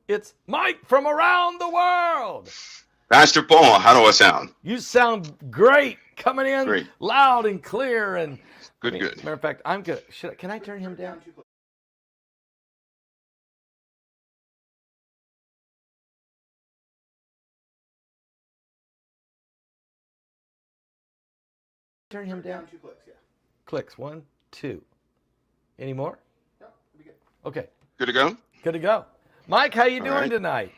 It's Mike from around the world. Pastor Paul, how do I sound? You sound great, coming in Great. loud and clear. And I Good, mean, good. matter of fact, I'm good. Can I turn him down? Turn him down. 2 clicks, yeah. Clicks, 1, 2. Any more? No, we'll be good. Okay. Good to go? Good to go. Mike, how you All doing right. tonight?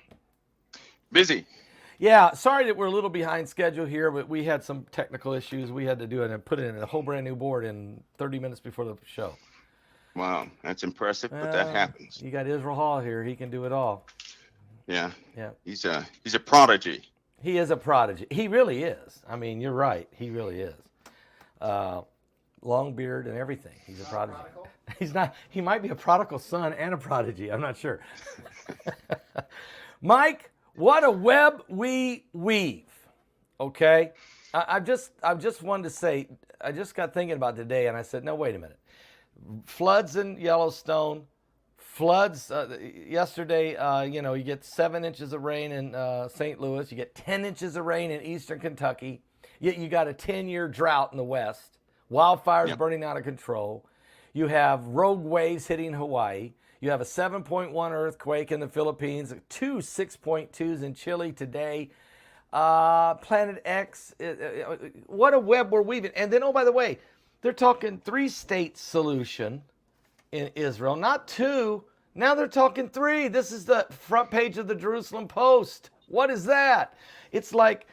Busy. Yeah, sorry that we're a little behind schedule here, but we had some technical issues. We had to do it and put it in a whole brand new board in 30 minutes before the show. Wow, that's impressive, but that happens. You got Israel Hall here. He can do it all. Yeah. Yeah. He's a prodigy. He is a prodigy. He really is. I mean, you're right. He really is. Long beard and everything. He's a prodigy. He's not. He might be a prodigal son and a prodigy. I'm not sure. Mike, what a web we weave. Okay, I just wanted to say. I just got thinking about today, and I said, no, wait a minute. Floods in Yellowstone. Floods yesterday. You get 7 inches of rain in St. Louis. You get 10 inches of rain in eastern Kentucky. Yet you got a 10-year drought in the West. Wildfires burning out of control. You have rogue waves hitting Hawaii. You have a 7.1 earthquake in the Philippines. 2 6.2s in Chile today. Planet X. What a web we're weaving. And then, oh, by the way, they're talking 3-state solution in Israel, not 2. Now they're talking 3. This is the front page of the Jerusalem Post. What is that? It's like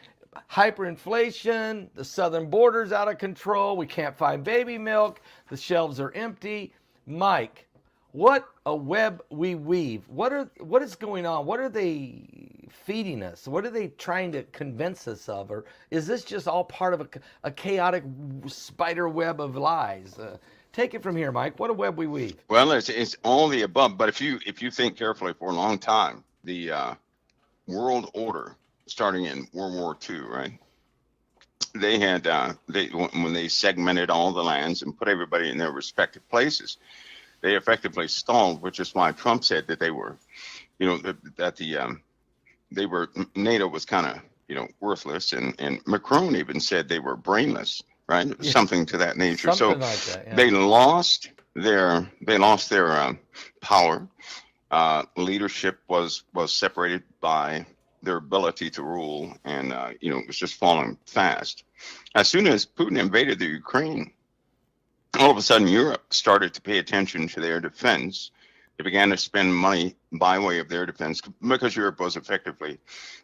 hyperinflation, the southern border's out of control, we can't find baby milk, the shelves are empty. Mike, what a web we weave. What is going on? What are they feeding us? What are they trying to convince us of? Or is this just all part of a chaotic spider web of lies? Take it from here, Mike. What a web we weave. Well, it's all the above, but if you think carefully, for a long time, the world order, starting in World War II, right? They had when they segmented all the lands and put everybody in their respective places, they effectively stalled, which is why Trump said that they were, they were, NATO was kind of, worthless, and Macron even said they were brainless, right? Yeah. Something to that nature. Something like that, yeah. They lost their power. Leadership was separated by their ability to rule, and it was just falling fast. As soon as Putin invaded the Ukraine, all of a sudden Europe started to pay attention to their defense. They began to spend money by way of their defense because Europe was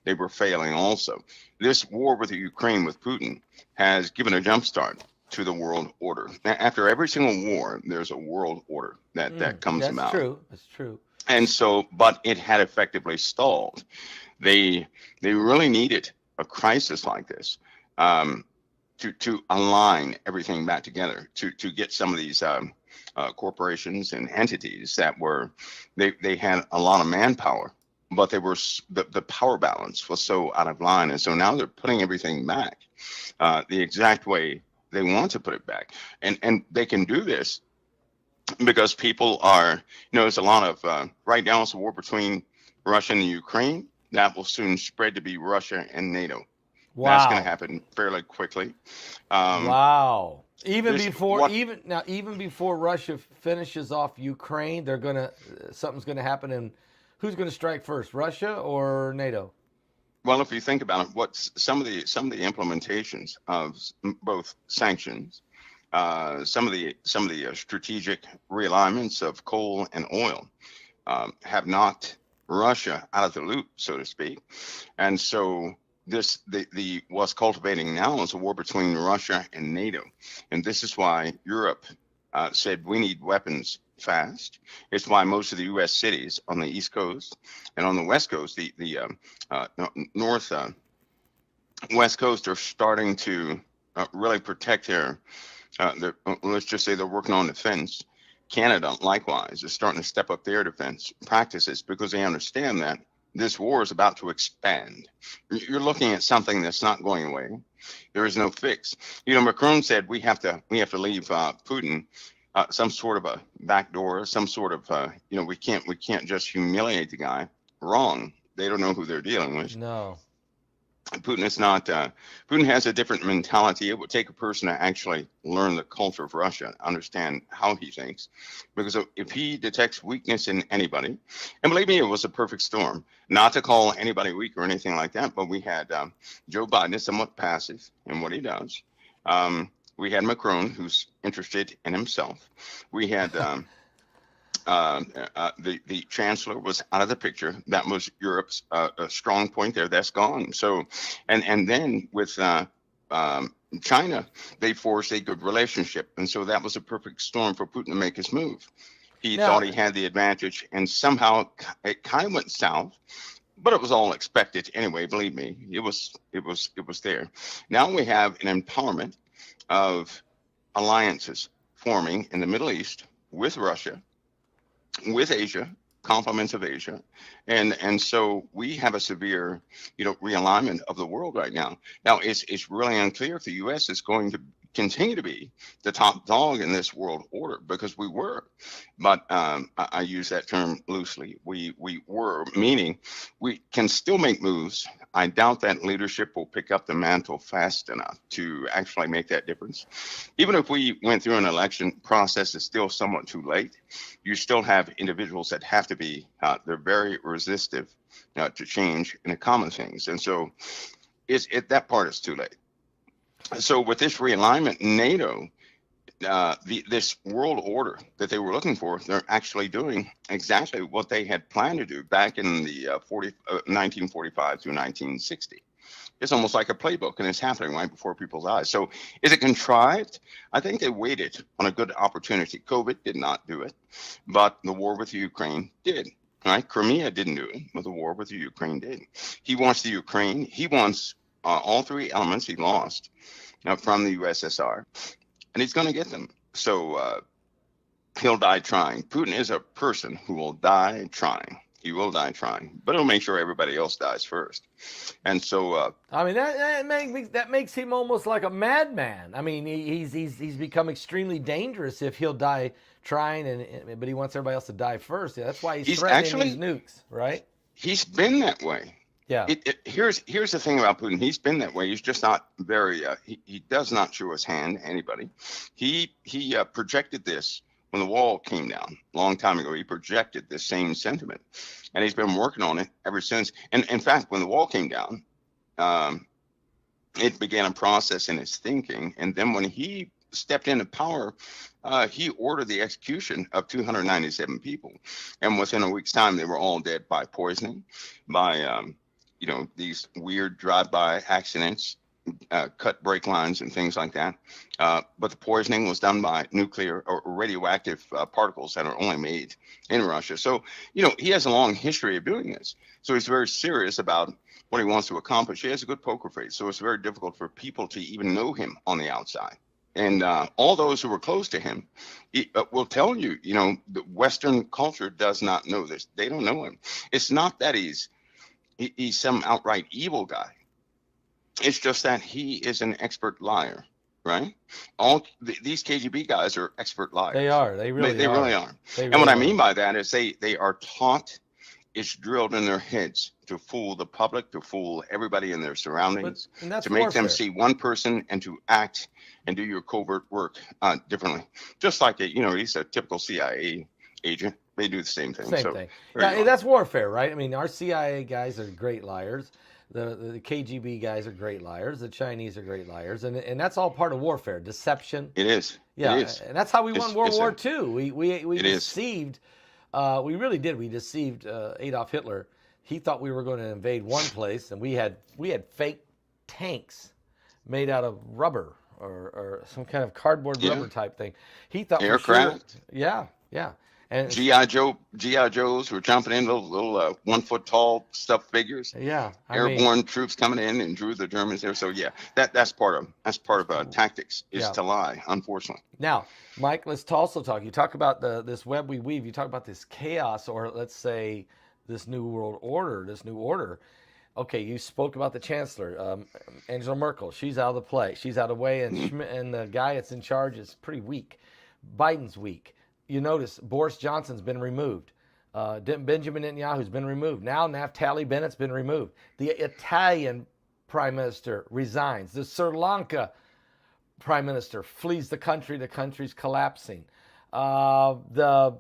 they were failing also. This war with the Ukraine with Putin has given a jump start to the world order. After every single war, there's a world order that comes about. That's true. And so, but it had effectively stalled. They really needed a crisis like this to align everything back together, to get some of these corporations and entities that were they had a lot of manpower, but they were the power balance was so out of line, and so now they're putting everything back the exact way they want to put it back, and they can do this because people are, there's a lot of right now it's a war between Russia and the Ukraine. That will soon spread to be Russia and NATO. Wow. That's going to happen fairly quickly. Wow. Even before Russia finishes off Ukraine, something's going to happen. And who's going to strike first, Russia or NATO? Well, if you think about it, what's some of the implementations of both sanctions, some of the strategic realignments of coal and oil have knocked Russia out of the loop, so to speak. And so the what's cultivating now is a war between Russia and NATO. And this is why Europe said we need weapons fast. It's why most of the U.S. cities on the East Coast and on the West Coast, the North West Coast, are starting to really protect their let's just say they're working on defense. Canada, likewise, is starting to step up their defense practices because they understand that this war is about to expand. You're looking at something that's not going away. There is no fix. Macron said we have to leave Putin some sort of a back door, some sort of we can't just humiliate the guy wrong. They don't know who they're dealing with. No. Putin is not. Putin has a different mentality. It would take a person to actually learn the culture of Russia, understand how he thinks, because if he detects weakness in anybody, and believe me, it was a perfect storm. Not to call anybody weak or anything like that, but we had Joe Biden is somewhat passive in what he does. We had Macron, who's interested in himself. We had the chancellor was out of the picture. That was Europe's a strong point there. That's gone. So, and then with China, they forced a good relationship, and so that was a perfect storm for Putin to make his move. He thought he had the advantage, and somehow it kind of went south. But it was all expected anyway. Believe me, it was there. Now we have an empowerment of alliances forming in the Middle East with Russia, with Asia, complements of Asia, and so we have a severe, realignment of the world right now. Now it's really unclear if the U.S. is going to continue to be the top dog in this world order, because we were, but I use that term loosely. We were, meaning we can still make moves. I doubt that leadership will pick up the mantle fast enough to actually make that difference. Even if we went through an election process, it's still somewhat too late. You still have individuals that have to be, they're very resistive to change and to common things. And so that part is too late. So with this realignment, NATO, this world order that they were looking for, they're actually doing exactly what they had planned to do back in the 1945 through 1960. It's almost like a playbook, and it's happening right before people's eyes. So is it contrived? I think they waited on a good opportunity. COVID did not do it, but the war with Ukraine did. Right? Crimea didn't do it, but the war with Ukraine did. He wants the Ukraine. He wants all three elements he lost from the USSR, and he's going to get them. So he'll die trying. Putin is a person who will die trying. He will die trying, but he'll make sure everybody else dies first. And so, I mean, that makes him almost like a madman. I mean, he's become extremely dangerous if he'll die trying, but he wants everybody else to die first. Yeah, that's why he's threatening these nukes, right? He's been that way. Yeah. Here's the thing about Putin. He's been that way. He's just not very. He does not show his hand to anybody. He projected this when the wall came down a long time ago. He projected this same sentiment, and he's been working on it ever since. And in fact, when the wall came down, it began a process in his thinking. And then when he stepped into power, he ordered the execution of 297 people, and within a week's time, they were all dead by poisoning, by these weird drive-by accidents, cut brake lines and things like that. But the poisoning was done by nuclear or radioactive particles that are only made in Russia. So, he has a long history of doing this. So he's very serious about what he wants to accomplish. He has a good poker face. So it's very difficult for people to even know him on the outside. And all those who were close to him will tell you, the Western culture does not know this. They don't know him. It's not that he's some outright evil guy. It's just that he is an expert liar, right? These KGB guys are expert liars. They are. They really are. And what I mean by that is they are taught, it's drilled in their heads to fool the public, to fool everybody in their surroundings, to make them see one person and to act and do your covert work differently. Just like he's a typical CIA agent. They do the same thing. Same thing. Yeah, that's warfare, right? I mean, our CIA guys are great liars. The KGB guys are great liars. The Chinese are great liars, and that's all part of warfare, deception. It is. Yeah, it is. And that's how we won World War II. We deceived. We really did. We deceived Adolf Hitler. He thought we were going to invade one place, and we had fake tanks made out of rubber or some kind of cardboard rubber type thing. He thought aircraft. Yeah. And GI Joes were jumping in, little 1 foot tall stuffed figures. Yeah, airborne troops coming in and drew the Germans there. So yeah, that's part of tactics is to lie, unfortunately. Now, Mike, let's also talk. You talk about this web we weave. You talk about this chaos, or let's say this new world order. This new order. Okay, you spoke about the chancellor, Angela Merkel. She's out of the play. She's out of the way, and the guy that's in charge is pretty weak. Biden's weak. You notice Boris Johnson's been removed. Benjamin Netanyahu's been removed. Now Naftali Bennett's been removed. The Italian prime minister resigns. The Sri Lanka prime minister flees the country. The country's collapsing. The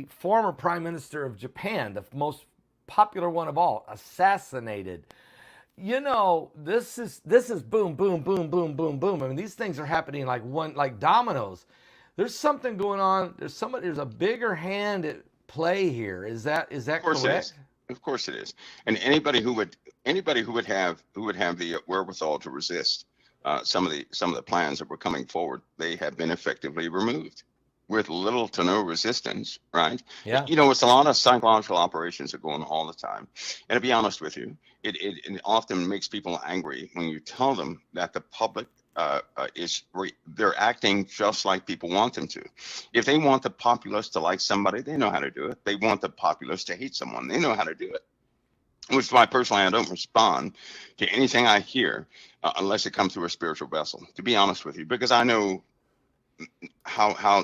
former prime minister of Japan, the most popular one of all, assassinated. You know, this is boom, boom, boom, boom, boom, boom. I mean, these things are happening like dominoes. There's something going on. There's a bigger hand at play here. Is that correct? Of course it is. And anybody who would have the wherewithal to resist some of the plans that were coming forward, they have been effectively removed with little to no resistance, right? Yeah. You know, it's a lot of psychological operations that go on all the time. And to be honest with you, it often makes people angry when you tell them that the public they're acting just like people want them to. If they want the populace to like somebody, they know how to do it. They want the populace to hate someone, they know how to do it. Which is why personally I don't respond to anything I hear unless it comes through a spiritual vessel, to be honest with you, because I know how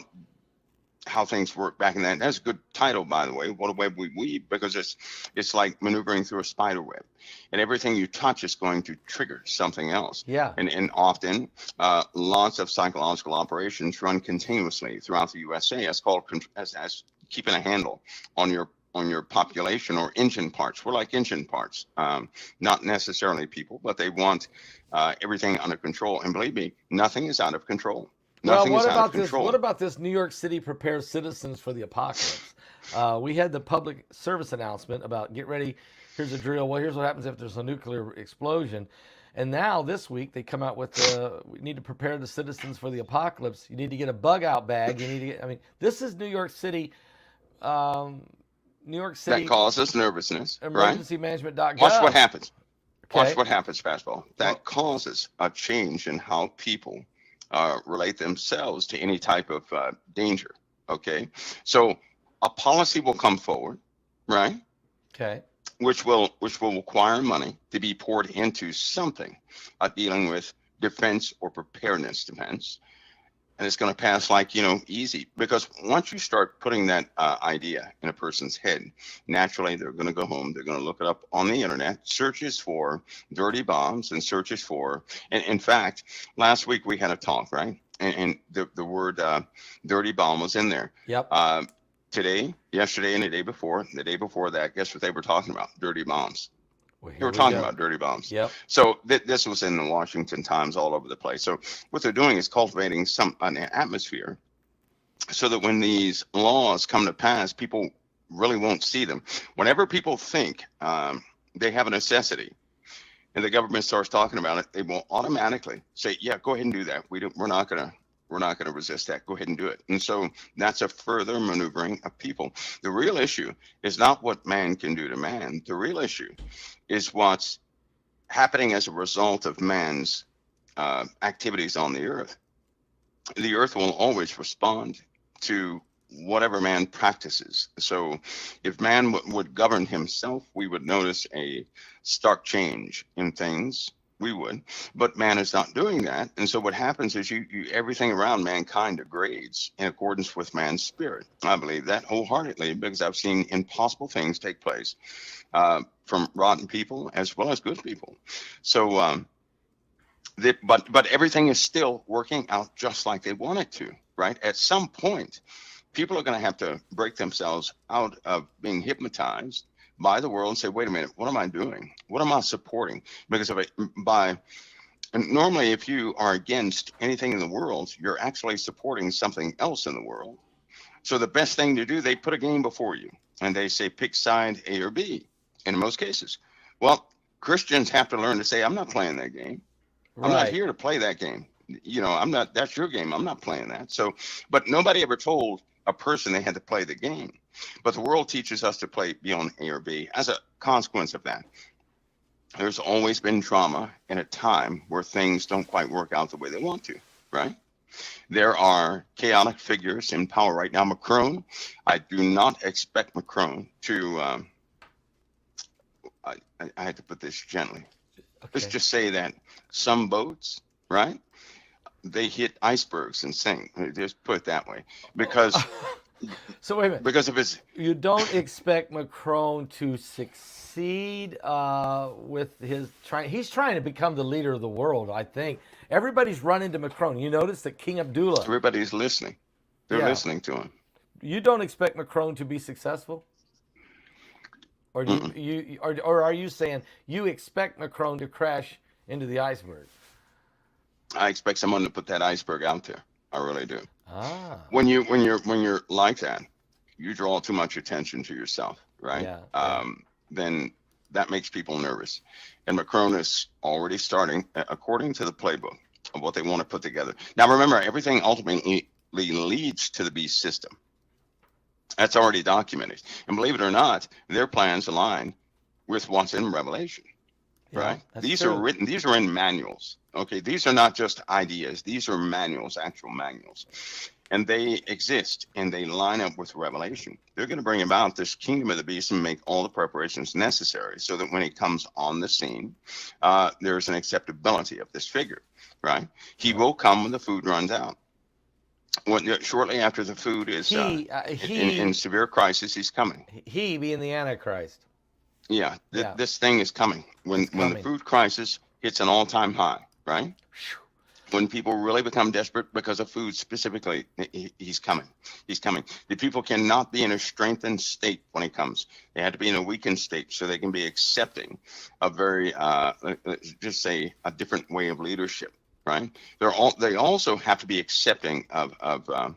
things work back in that. That's a good title, by the way, What a Web We Weave, because it's like maneuvering through a spider web, and everything you touch is going to trigger something else. Yeah. And often lots of psychological operations run continuously throughout the USA as called as keeping a handle on your population or engine parts. We're like engine parts, not necessarily people, but they want everything under control. And believe me, nothing is out of control. Nothing is out of control. What about this New York City prepares citizens for the apocalypse? We had the public service announcement about get ready. Here's a drill. Well, here's what happens if there's a nuclear explosion. And now this week they come out with we need to prepare the citizens for the apocalypse. You need to get a bug out bag. You need to get. I mean, this is New York City. New York City. That causes nervousness. Emergencymanagement.gov. Watch what happens. Okay. Watch what happens, fastball. That causes a change in how people relate themselves to any type of danger. Okay, so a policy will come forward, right? Okay. Which will require money to be poured into something dealing with defense or preparedness defense. And it's going to pass like, easy, because once you start putting that idea in a person's head, naturally they're going to go home. They're going to look it up on the internet, searches for dirty bombs and searches for. And in fact, last week we had a talk, right? And the word dirty bomb was in there. Yep. Today, yesterday, and the day before that, guess what they were talking about? Dirty bombs. Well, they were talking about dirty bombs. Yep. So this was in the Washington Times all over the place. So what they're doing is cultivating an atmosphere so that when these laws come to pass, people really won't see them. Whenever people think they have a necessity and the government starts talking about it, they will automatically say, yeah, go ahead and do that. We're not going to resist that. Go ahead and do it. And so that's a further maneuvering of people. The real issue is not what man can do to man. The real issue is what's happening as a result of man's activities on the earth. The earth will always respond to whatever man practices. So if man would govern himself, we would notice a stark change in things. We would, but man is not doing that. And so what happens is you everything around mankind degrades in accordance with man's spirit. I believe that wholeheartedly, because I've seen impossible things take place from rotten people as well as good people. So, but everything is still working out just like they want it to, right? At some point, people are going to have to break themselves out of being hypnotized by the world and say, wait a minute, what am I doing? What am I supporting? Because normally if you are against anything in the world, you're actually supporting something else in the world. So the best thing to do, they put a game before you and they say, pick side A or B in most cases. Well, Christians have to learn to say, I'm not playing that game. Right. I'm not here to play that game. That's your game. I'm not playing that. So, but nobody ever told a person they had to play the game. But the world teaches us to play beyond A or B. As a consequence of that, there's always been trauma in a time where things don't quite work out the way they want to, right? There are chaotic figures in power right now. Macron, I do not expect Macron to, I had to put this gently. Okay. Let's just say that some boats, right? They hit icebergs and sink. Just put it that way, because So wait a minute. because of his. You don't expect Macron to succeed with his trying. He's trying to become the leader of the world. I think everybody's running to Macron. You notice that King Abdullah. Everybody's listening. They're Yeah. listening to him. You don't expect Macron to be successful, or do or are you saying you expect Macron to crash into the iceberg? I expect someone to put that iceberg out there. I really do. Ah, When you're like that, you draw too much attention to yourself, right? Yeah. Then that makes people nervous. And Macron is already starting, according to the playbook of what they want to put together. Now, remember, everything ultimately leads to the beast system. That's already documented. And believe it or not, their plans align with what's in Revelation, right? These true. are written, these are in manuals. Okay, these are not just ideas. These are manuals, actual manuals. And they exist and they line up with Revelation. They're going to bring about this kingdom of the beast and make all the preparations necessary so that when he comes on the scene, there's an acceptability of this figure, right? He will come when the food runs out. Shortly after the food is in severe crisis, he's coming. He being the Antichrist. Yeah, this thing is coming. When the food crisis hits an all-time high, right? When people really become desperate because of food specifically, he's coming. He's coming. The people cannot be in a strengthened state when he comes. They have to be in a weakened state so they can be accepting a very, just say, a different way of leadership, right? They also have to be accepting of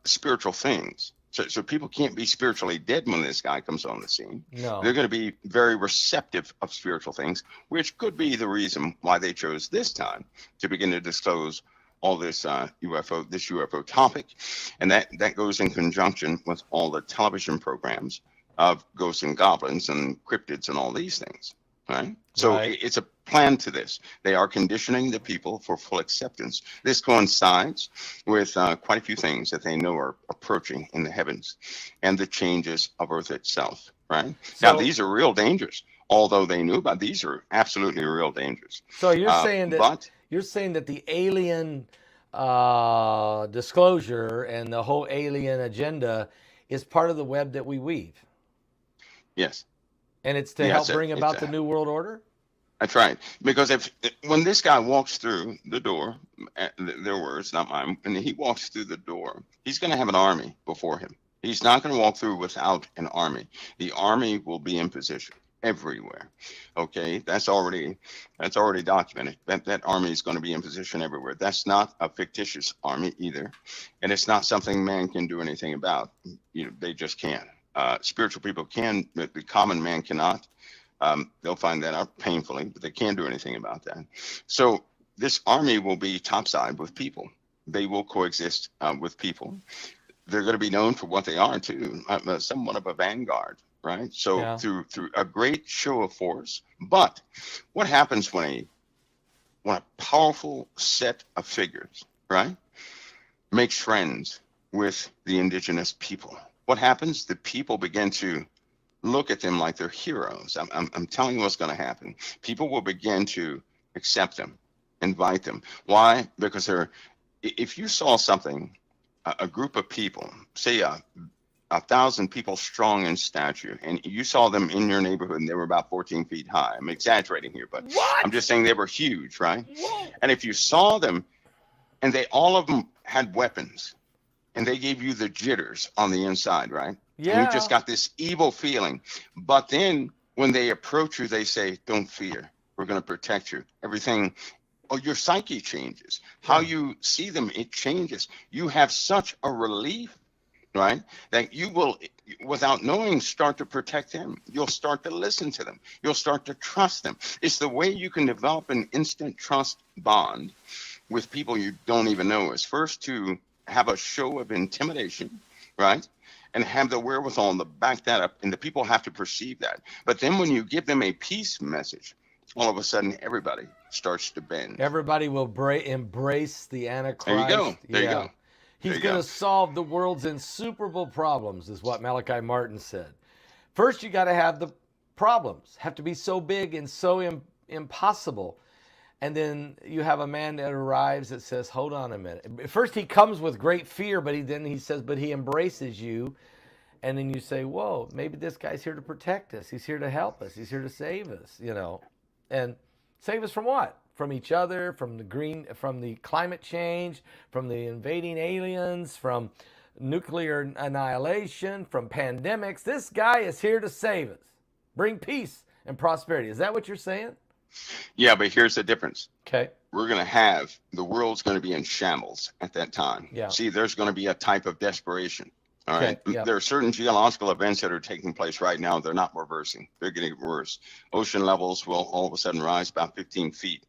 spiritual things. So people can't be spiritually dead when this guy comes on the scene. No. They're going to be very receptive of spiritual things, which could be the reason why they chose this time to begin to disclose all this UFO topic. And that goes in conjunction with all the television programs of ghosts and goblins and cryptids and all these things, right? So it's a plan to this. They are conditioning the people for full acceptance. This coincides with quite a few things that they know are approaching in the heavens and the changes of Earth itself, right? Now, these are real dangers. Although they knew about these are absolutely real dangers. So you're saying that the alien disclosure and the whole alien agenda is part of the web that we weave. Yes. And it's to help bring about the New World Order? That's right. Because when this guy walks through the door, their words, not mine, when he walks through the door, he's going to have an army before him. He's not going to walk through without an army. The army will be in position everywhere. Okay, that's already documented. That army is going to be in position everywhere. That's not a fictitious army either, and it's not something man can do anything about. They just can't. Spiritual people can, but the common man cannot. They'll find that out painfully, but they can't do anything about that. So this army will be topside with people. They will coexist with people. They're going to be known for what they are too, somewhat of a vanguard, right? So through a great show of force. But what happens when a powerful set of figures, right, makes friends with the indigenous people? What happens? The people begin to look at them like they're heroes. I'm telling you what's going to happen. People will begin to accept them, invite them. Why? Because if you saw something, a group of people, say 1,000 people strong in stature, and you saw them in your neighborhood and they were about 14 feet high. I'm exaggerating here, but I'm just saying they were huge, right? Whoa. And if you saw them and all of them had weapons, and they gave you the jitters on the inside, right? Yeah. And you just got this evil feeling. But then when they approach you, they say, don't fear. We're going to protect you. Everything, your psyche changes. How you see them, it changes. You have such a relief, right? That you will, without knowing, start to protect them. You'll start to listen to them. You'll start to trust them. It's the way you can develop an instant trust bond with people you don't even know is first to have a show of intimidation, right? And have the wherewithal to back that up. And the people have to perceive that. But then when you give them a peace message, all of a sudden everybody starts to bend. Everybody will embrace the Antichrist. There you go. There you go. He's going to solve the world's insuperable problems, is what Malachi Martin said. First, you got to have the problems. Have to be so big and so impossible And then you have a man that arrives that says, hold on a minute. At first he comes with great fear, but he says, but he embraces you. And then you say, whoa, maybe this guy's here to protect us. He's here to help us. He's here to save us, you know. And save us from what? From each other, from the climate change, from the invading aliens, from nuclear annihilation, from pandemics. This guy is here to save us. Bring peace and prosperity. Is that what you're saying? Yeah, but here's the difference. Okay. We're going to have, the world's going to be in shambles at that time. Yeah. See, there's going to be a type of desperation. All Okay, right. yeah. There are certain geological events that are taking place right now. They're not reversing. They're getting worse. Ocean levels will all of a sudden rise about 15 feet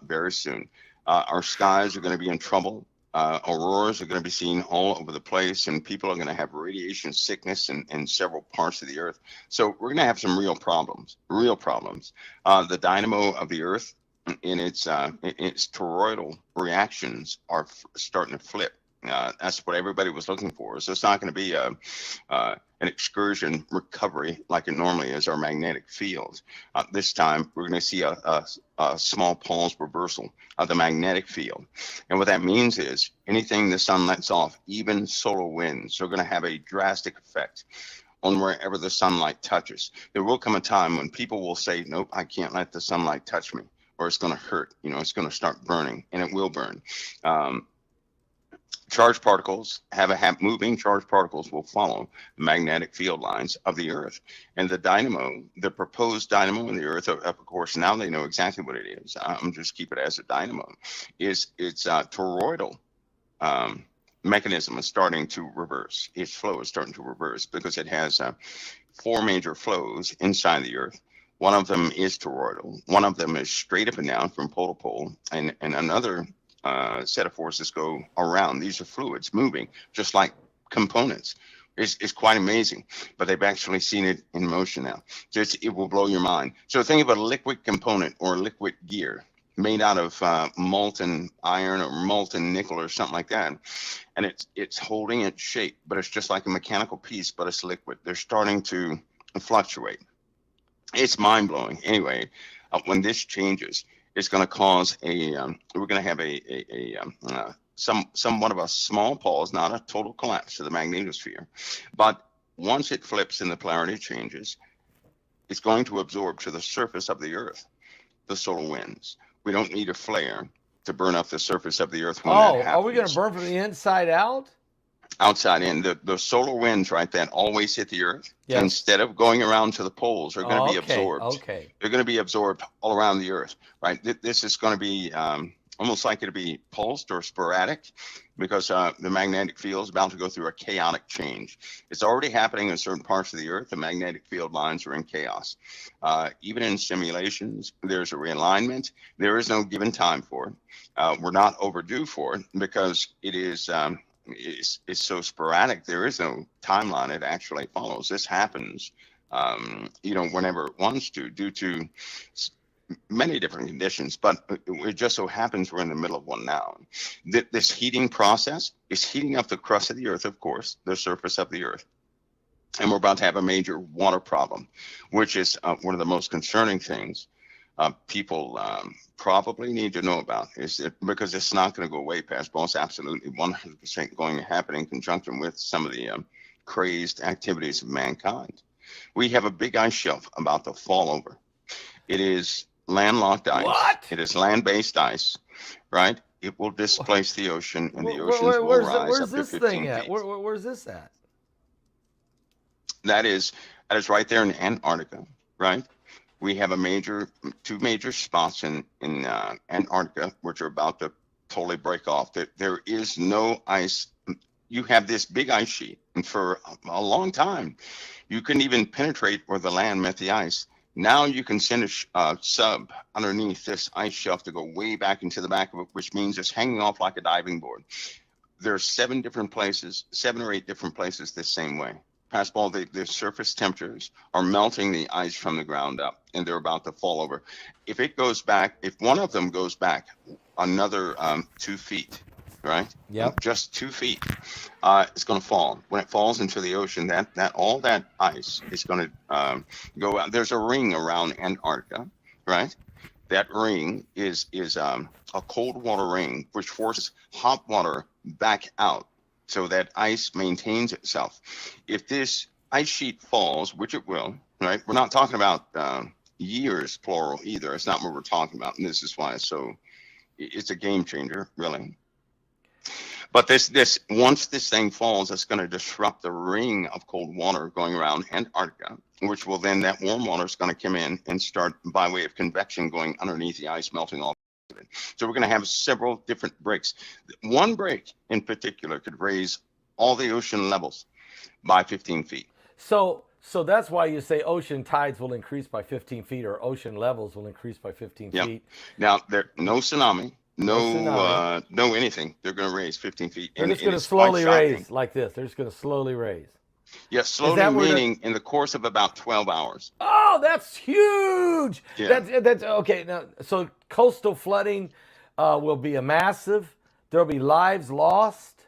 very soon. Our skies are going to be in trouble. Auroras are going to be seen all over the place, and people are going to have radiation sickness in several parts of the earth. So we're going to have some real problems. The dynamo of the earth in its toroidal reactions are starting to flip. That's what everybody was looking for. So it's not going to be an excursion recovery like it normally is, our magnetic field. This time, we're going to see a small pulse reversal of the magnetic field. And what that means is anything the sun lets off, even solar winds, are going to have a drastic effect on wherever the sunlight touches. There will come a time when people will say, nope, I can't let the sunlight touch me, or it's going to hurt. You know, it's going to start burning, and it will burn. Charged particles moving charged particles will follow the magnetic field lines of the earth. And the dynamo, the proposed dynamo in the earth, of course, now they know exactly what it is. I'm just keep it as a dynamo. It's toroidal mechanism is starting to reverse. Its flow is starting to reverse because it has 4 major flows inside the earth. One of them is toroidal. One of them is straight up and down from pole to pole, and another set of forces go around. These are fluids moving just like components. It's quite amazing, but they've actually seen it in motion now. So it will blow your mind. So think about a liquid component or liquid gear made out of molten iron or molten nickel or something like that, and it's holding its shape, but it's just like a mechanical piece, but it's liquid. They're starting to fluctuate. It's mind-blowing. Anyway, when this changes, it's going to cause we're going to have somewhat of a small pause, not a total collapse of the magnetosphere. But once it flips and the polarity changes, it's going to absorb to the surface of the earth the solar winds. We don't need a flare to burn up the surface of the earth when that happens. Are we going to burn from the inside out? Outside in. The solar winds, right, that always hit the earth, yes, instead of going around to the poles, are going to be absorbed. Okay. They're going to be absorbed all around the earth, right? This is going to be almost like it'll be pulsed or sporadic because the magnetic field is about to go through a chaotic change. It's already happening in certain parts of the earth. The magnetic field lines are in chaos. Even in simulations, there's a realignment. There is no given time for it. We're not overdue for it because it is it's so sporadic. There is no timeline it actually follows. This happens, whenever it wants to, due to many different conditions, but it just so happens we're in the middle of one now. This heating process is heating up the crust of the earth, of course, the surface of the earth. And we're about to have a major water problem, which is one of the most concerning things people probably need to know about, is that because it's not going to go away past, but it's absolutely 100% going to happen in conjunction with some of the crazed activities of mankind. We have a big ice shelf about to fall over. It is landlocked ice. What? It is land-based ice, right? It will displace the ocean, and the oceans will rise up to 15 feet. Where's this at? That is right there in Antarctica, right? We have two major spots in Antarctica, which are about to totally break off. There is no ice. You have this big ice sheet, and for a long time, you couldn't even penetrate where the land met the ice. Now you can send a sub underneath this ice shelf to go way back into the back of it, which means it's hanging off like a diving board. There's 7 or 8 different places this same way. Past all, the surface temperatures are melting the ice from the ground up, and they're about to fall over. If one of them goes back another 2 feet, right? Yep. Just 2 feet, it's going to fall. When it falls into the ocean, all that ice is going to go out. There's a ring around Antarctica, right? That ring is a cold water ring, which forces hot water back out so that ice maintains itself. If this ice sheet falls, which it will, right? We're not talking about years, plural, either. It's not what we're talking about. And this is why it's a game changer, really. But this once this thing falls, it's going to disrupt the ring of cold water going around Antarctica, which will then, that warm water is going to come in and start by way of convection going underneath the ice, melting off of it. So we're going to have several different breaks. One break in particular could raise all the ocean levels by 15 feet. So that's why you say ocean tides will increase by 15 feet, or ocean levels will increase by 15 Yep. feet. Now, there no tsunami. No No anything. They're going to raise 15 feet. They're just going to slowly raise like this. They're just going to slowly raise. Yes, slowly, meaning in the course of about 12 hours. Oh, that's huge. Yeah. That's okay. Now, so coastal flooding will be a massive. There'll be lives lost.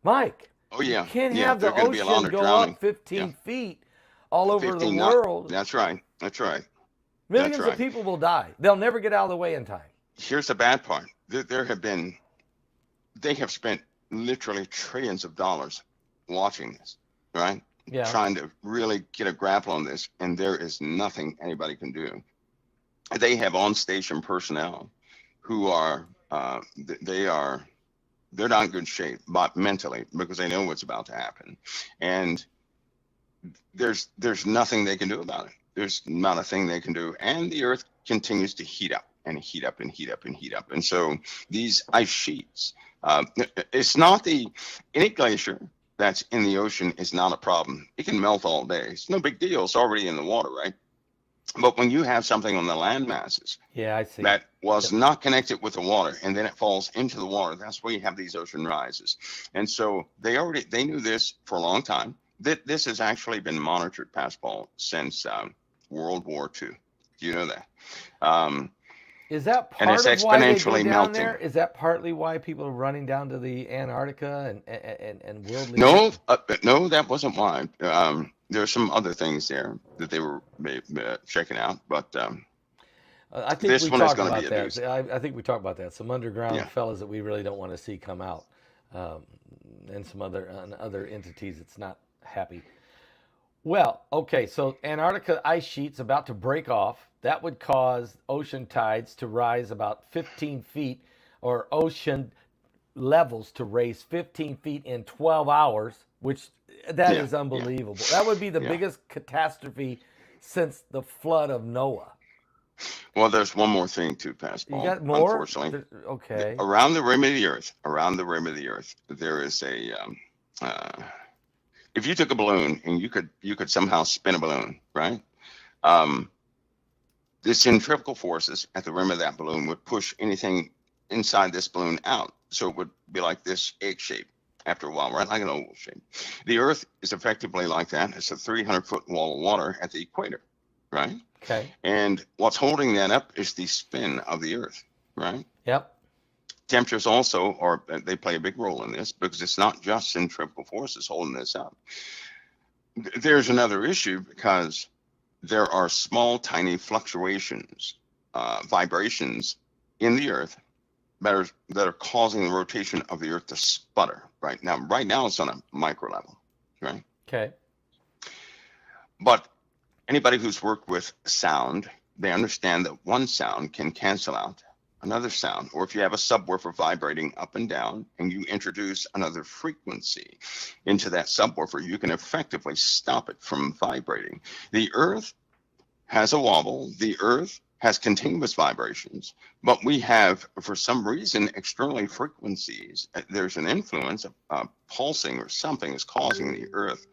Mike. Oh, yeah. You can't Yeah, have the there's gonna be a lot ocean of go drowning. up 15 Yeah. feet all over the 15 world. That's right. That's right. Millions right. of people will die. They'll never get out of the way in time. Here's the bad part. They have spent literally trillions of dollars watching this, right? Yeah. Trying to really get a grapple on this, and there is nothing anybody can do. They have on-station personnel who are they're not in good shape, but mentally, because they know what's about to happen, and there's nothing they can do about it. There's not a thing they can do, and the Earth continues to heat up and heat up and heat up and heat up, and so these ice sheets. It's not any glacier that's in the ocean is not a problem. It can melt all day. It's no big deal. It's already in the water, right? But when you have something on the land masses I see. that was not connected with the water, and then it falls into the water, that's where you have these ocean rises. And so they knew this for a long time. This has actually been monitored, past Paul, since World War II. Do you know that? Is that and part it's of why they go exponentially down melting. there? Is that partly why people are running down to the Antarctica and worldly? No, that wasn't why. There are some other things there that they were checking out, but I think this we one is talked going to about be a that. news. I think we talked about that. Some underground Yeah. fellas that we really don't want to see come out, and some other entities that's not happy. Well, okay, so Antarctica ice sheet's about to break off. That would cause ocean tides to rise about 15 feet, or ocean levels to raise 15 feet in 12 hours, which that is unbelievable. That would be the biggest catastrophe since the flood of Noah. Well, there's one more thing too, past Paul. You got more? Unfortunately, Okay. around the rim of the Earth, there is a. If you took a balloon and you could somehow spin a balloon, right? The centrifugal forces at the rim of that balloon would push anything inside this balloon out, so it would be like this egg shape after a while, right? Like an oval shape. The Earth is effectively like that. It's a 300-foot wall of water at the equator, right? Okay. And what's holding that up is the spin of the Earth, right? Yep. Temperatures also they play a big role in this, because it's not just centrifugal forces holding this up. There's another issue, because there are small, tiny fluctuations, vibrations in the Earth that are causing the rotation of the Earth to sputter. Right now it's on a micro level, right? Okay. But anybody who's worked with sound, they understand that one sound can cancel out another sound. Or if you have a subwoofer vibrating up and down and you introduce another frequency into that subwoofer, you can effectively stop it from vibrating. The Earth has a wobble. The Earth has continuous vibrations, but we have, for some reason, externally frequencies. There's an influence of pulsing or something is causing the Earth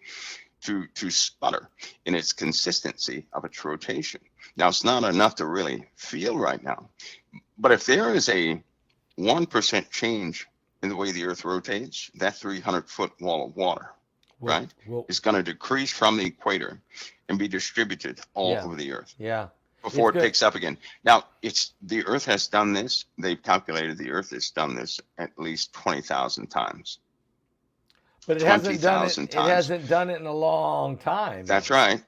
to sputter in its consistency of its rotation. Now, it's not enough to really feel right now, but if there is a 1% change in the way the Earth rotates, that 300-foot wall of water, right, is going to decrease from the equator and be distributed all over the Earth. Yeah. Before it picks up again. Now, the Earth has done this. They've calculated the Earth has done this at least 20,000 times. But it hasn't done it. It hasn't done it in a long time. That's right.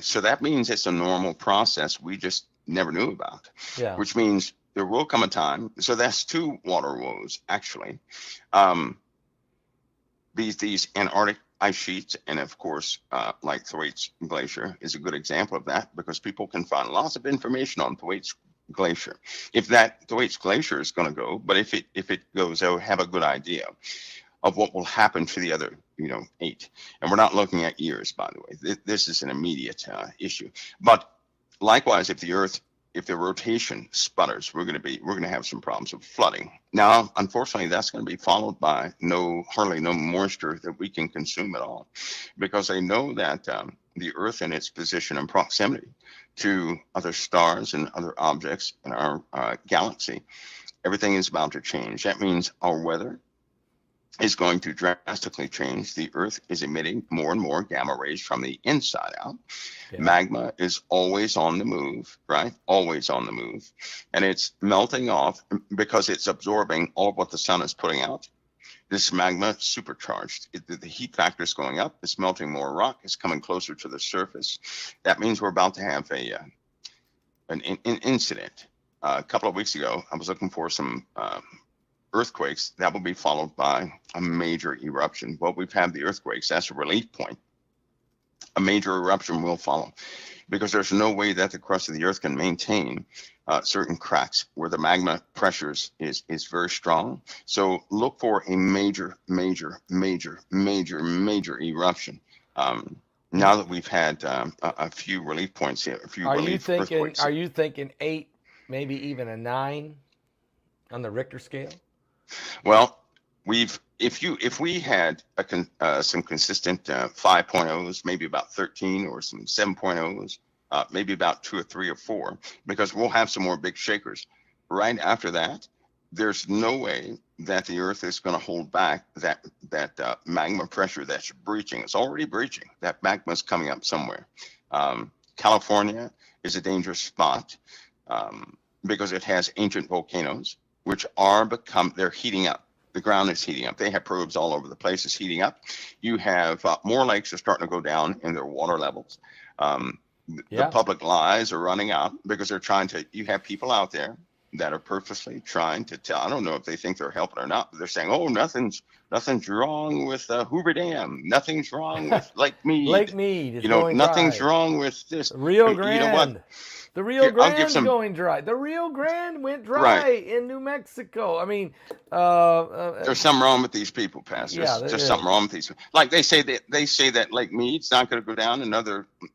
So that means it's a normal process. We just never knew about, Yeah. which means there will come a time. So that's two water woes, actually. Um, these Antarctic ice sheets, and of course, like Thwaites Glacier is a good example of that, because people can find lots of information on Thwaites Glacier. If that Thwaites Glacier is going to go, but if it goes, they'll have a good idea of what will happen to the other, 8. And we're not looking at years, by the way. This is an immediate issue. But likewise, if the rotation sputters, we're going to have some problems with flooding. Now, unfortunately, that's going to be followed by hardly no moisture that we can consume at all, because they know that the Earth in its position and proximity to other stars and other objects in our galaxy, everything is about to change. That means our weather is going to drastically change. The Earth is emitting more and more gamma rays from the inside out. Yeah. Magma is always on the move, right? Always on the move. And it's melting off because it's absorbing all of what the sun is putting out. This magma is supercharged. The heat factor is going up. It's melting more rock. It's coming closer to the surface. That means we're about to have an incident. A couple of weeks ago, I was looking for some earthquakes. That will be followed by a major eruption. Well, we've had the earthquakes. That's a relief point. A major eruption will follow, because there's no way that the crust of the Earth can maintain certain cracks where the magma pressures is very strong. So look for a major eruption. Now that we've had a few relief points here, a few earthquakes. Are you thinking 8, maybe even a 9 on the Richter scale? Well, if we had some consistent 5.0s, maybe about 13, or some 7.0s, maybe about 2 or 3 or 4, because we'll have some more big shakers. Right after that, there's no way that the Earth is going to hold back that magma pressure that's breaching. It's already breaching. That magma is coming up somewhere. California is a dangerous spot because it has ancient volcanoes, which they're heating up. The ground is heating up. They have probes all over the place. It's heating up. You have more lakes are starting to go down in their water levels. The public lies are running out because you have people out there that are purposely trying to tell. I don't know if they think they're helping or not, but they're saying, oh, nothing's wrong with Hoover Dam. Nothing's wrong with Lake Mead. Lake Mead is going nothing's dry. Wrong with this. Rio Grande. You know what? The Rio Grande's going dry. The Rio Grande went dry in New Mexico. I mean, there's something wrong with these people, Pastor. Yeah, there's something wrong with these people. Like they say that Lake Mead's not going to go down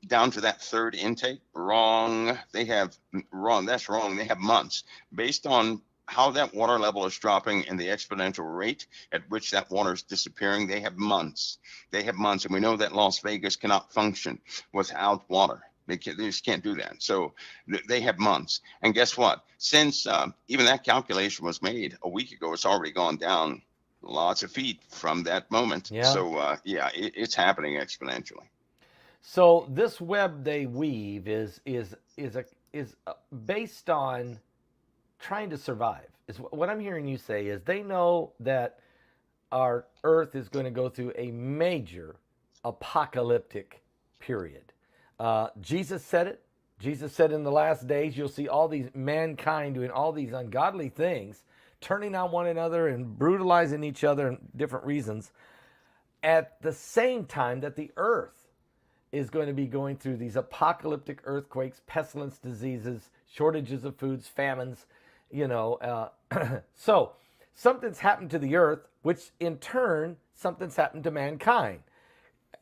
down to that third intake. Wrong. That's wrong. They have months based on how that water level is dropping and the exponential rate at which that water is disappearing. They have months. And we know that Las Vegas cannot function without water. They just can't do that. So they have months. And guess what? Since even that calculation was made a week ago, it's already gone down lots of feet from that moment. Yeah. So, it's happening exponentially. So this web they weave is based on trying to survive. Is what I'm hearing you say is they know that our Earth is going to go through a major apocalyptic period. Jesus said it. Jesus said in the last days, you'll see all these mankind doing all these ungodly things, turning on one another and brutalizing each other in different reasons, at the same time that the earth is going to be going through these apocalyptic earthquakes, pestilence, diseases, shortages of foods, famines, So something's happened to the earth, which in turn, something's happened to mankind.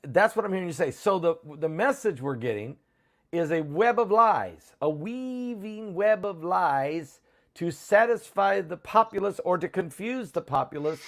That's what I'm hearing you say. So the message we're getting is a web of lies, a weaving web of lies to satisfy the populace or to confuse the populace,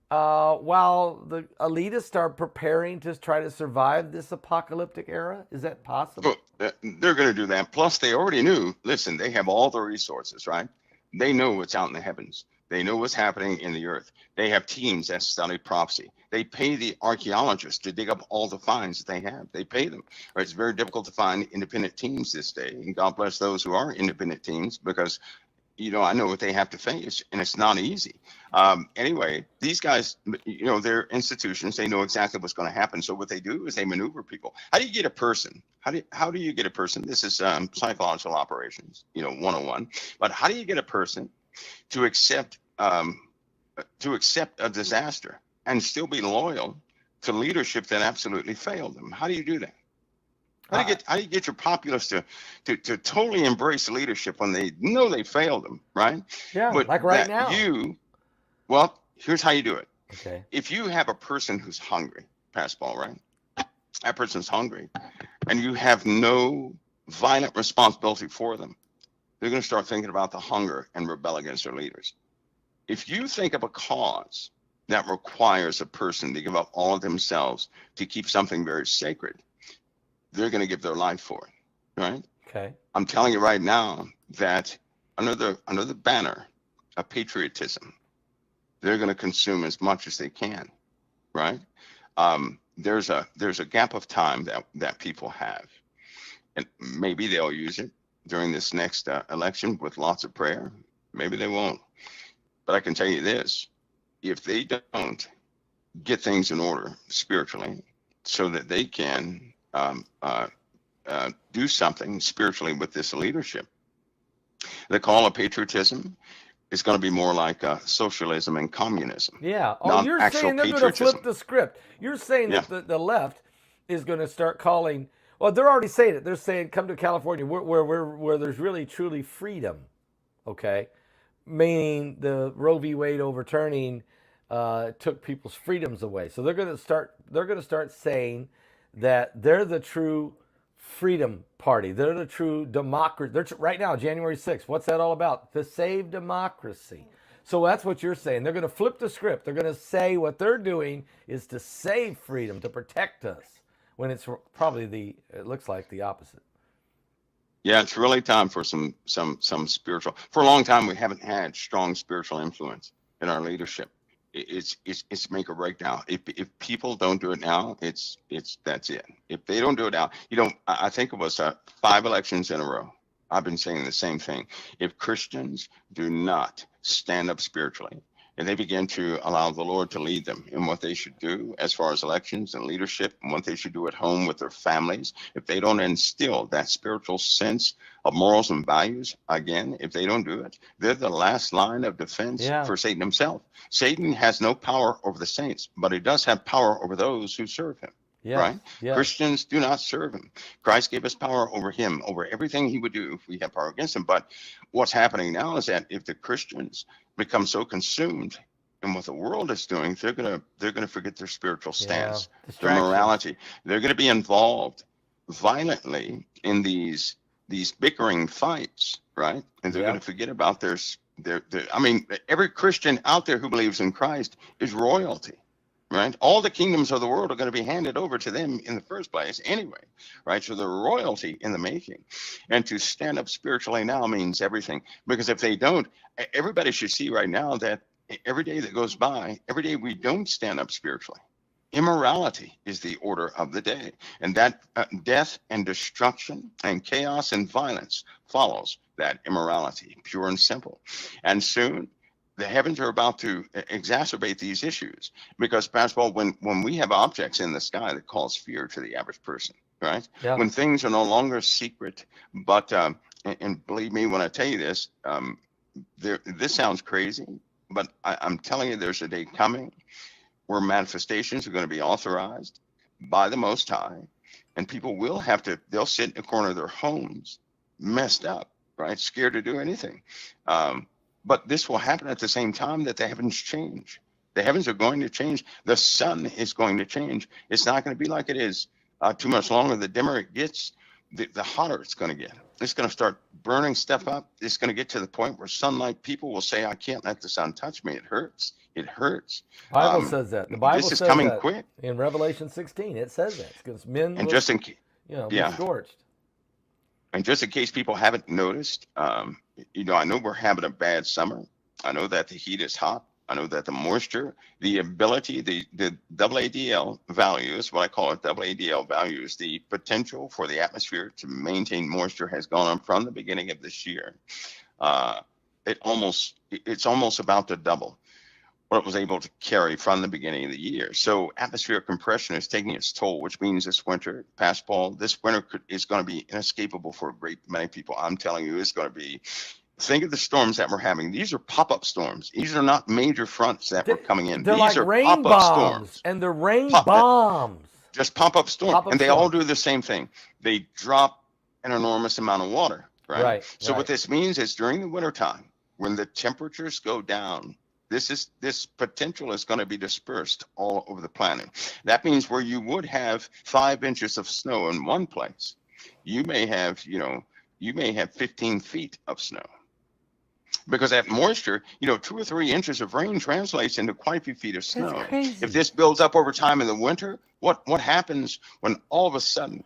while the elitists are preparing to try to survive this apocalyptic era. Is that possible? Well, they're going to do that. Plus, they already knew. Listen, they have all the resources, right? They know what's out in the heavens. They know what's happening in the earth. They have teams that study prophecy. They pay the archaeologists to dig up all the finds that they have. They pay them. It's very difficult to find independent teams this day. And God bless those who are independent teams, because, I know what they have to face, and it's not easy. Anyway, these guys, they're institutions. They know exactly what's going to happen. So what they do is they maneuver people. How do you get a person How do you get a person? This is psychological operations, 101. But how do you get a person to accept a disaster and still be loyal to leadership that absolutely failed them? How do you do that? How do you get your populace to totally embrace leadership when they know they failed them, right? Yeah, But like right that now. well, here's how you do it. Okay. If you have a person who's hungry, pass ball, right? That person's hungry, and you have no violent responsibility for them, they're going to start thinking about the hunger and rebel against their leaders. If you think of a cause that requires a person to give up all of themselves to keep something very sacred, they're going to give their life for it, right? Okay. I'm telling you right now that under the banner of patriotism, they're going to consume as much as they can, right? There's a gap of time that people have, and maybe they'll use it during this next election with lots of prayer. Maybe they won't. But I can tell you this: if they don't get things in order spiritually, so that they can do something spiritually with this leadership, the call of patriotism is going to be more like socialism and communism. Yeah. Oh, Not you're actual saying they're going to patriotism. flip the script. You're saying Yeah. that the left is going to start calling. Well, they're already saying it. They're saying, "Come to California, where there's really truly freedom." Okay, meaning the Roe v. Wade overturning took people's freedoms away. So they're going to start. They're going to start saying that they're the true freedom party. They're the true democracy. Right now, January 6th. What's that all about? To save democracy. So that's what you're saying. They're going to flip the script. They're going to say what they're doing is to save freedom, to protect us, when it's probably it looks like the opposite. Yeah, it's really time for some spiritual. For a long time, we haven't had strong spiritual influence in our leadership. It's make or break now. If people don't do it now, that's it. If they don't do it now, I think it was 5 elections in a row. I've been saying the same thing. If Christians do not stand up spiritually, and they begin to allow the Lord to lead them in what they should do as far as elections and leadership, and what they should do at home with their families, if they don't instill that spiritual sense of morals and values, again, if they don't do it, they're the last line of defense for Satan himself. Satan has no power over the saints, but he does have power over those who serve him. Yes, right? Yes. Christians do not serve him. Christ gave us power over him, over everything he would do if we have power against him. But what's happening now is that if the Christians become so consumed in what the world is doing, they're gonna forget their spiritual stance, their morality. They're gonna be involved violently in these bickering fights, right? And they're gonna forget about their. I mean, every Christian out there who believes in Christ is royalty. Right? All the kingdoms of the world are going to be handed over to them in the first place anyway, right? So they're royalty in the making. And to stand up spiritually now means everything. Because if they don't, everybody should see right now that every day that goes by, every day we don't stand up spiritually, immorality is the order of the day. And that death and destruction and chaos and violence follows that immorality, pure and simple. And soon, the heavens are about to exacerbate these issues because, Pastor Paul, when we have objects in the sky that cause fear to the average person, right? Yeah. When things are no longer secret, but and believe me when I tell you this, this sounds crazy, but I'm telling you, there's a day coming where manifestations are going to be authorized by the Most High, and people will have to. They'll sit in the corner of their homes, messed up, right, scared to do anything. But this will happen at the same time that the heavens change. The heavens are going to change. The sun is going to change. It's not going to be like it is too much longer. The dimmer it gets, the hotter it's going to get. It's going to start burning stuff up. It's going to get to the point where sunlight, people will say, I can't let the sun touch me. It hurts. It hurts. The Bible says that. The Bible this is says coming that quick. In Revelation 16, it says that. Because men and will, just in, be scorched. And just in case people haven't noticed, I know we're having a bad summer. I know that the heat is hot. I know that the moisture, the ability, the WADL values, what I call it, WADL values, the potential for the atmosphere to maintain moisture has gone up from the beginning of this year. It's almost about to double. what it was able to carry from the beginning of the year. So atmospheric compression is taking its toll, which means this winter, past Paul, this winter is going to be inescapable for a great many people. I'm telling you, it's going to be. Think of the storms that we're having. These are pop-up storms. These are not major fronts that were coming in. They're These like are rain pop-up bombs, storms. and they're rain bombs. Just pop-up storms. Pop-up And they all storms. do the same thing. They drop an enormous amount of water, right? So what this means is during the wintertime, when the temperatures go down, this potential is going to be dispersed all over the planet. That means where you would have 5 inches of snow in one place, you may have 15 feet of snow. Because that moisture, 2 or 3 inches of rain translates into quite a few feet of snow. That's crazy. If this builds up over time in the winter, what happens when all of a sudden,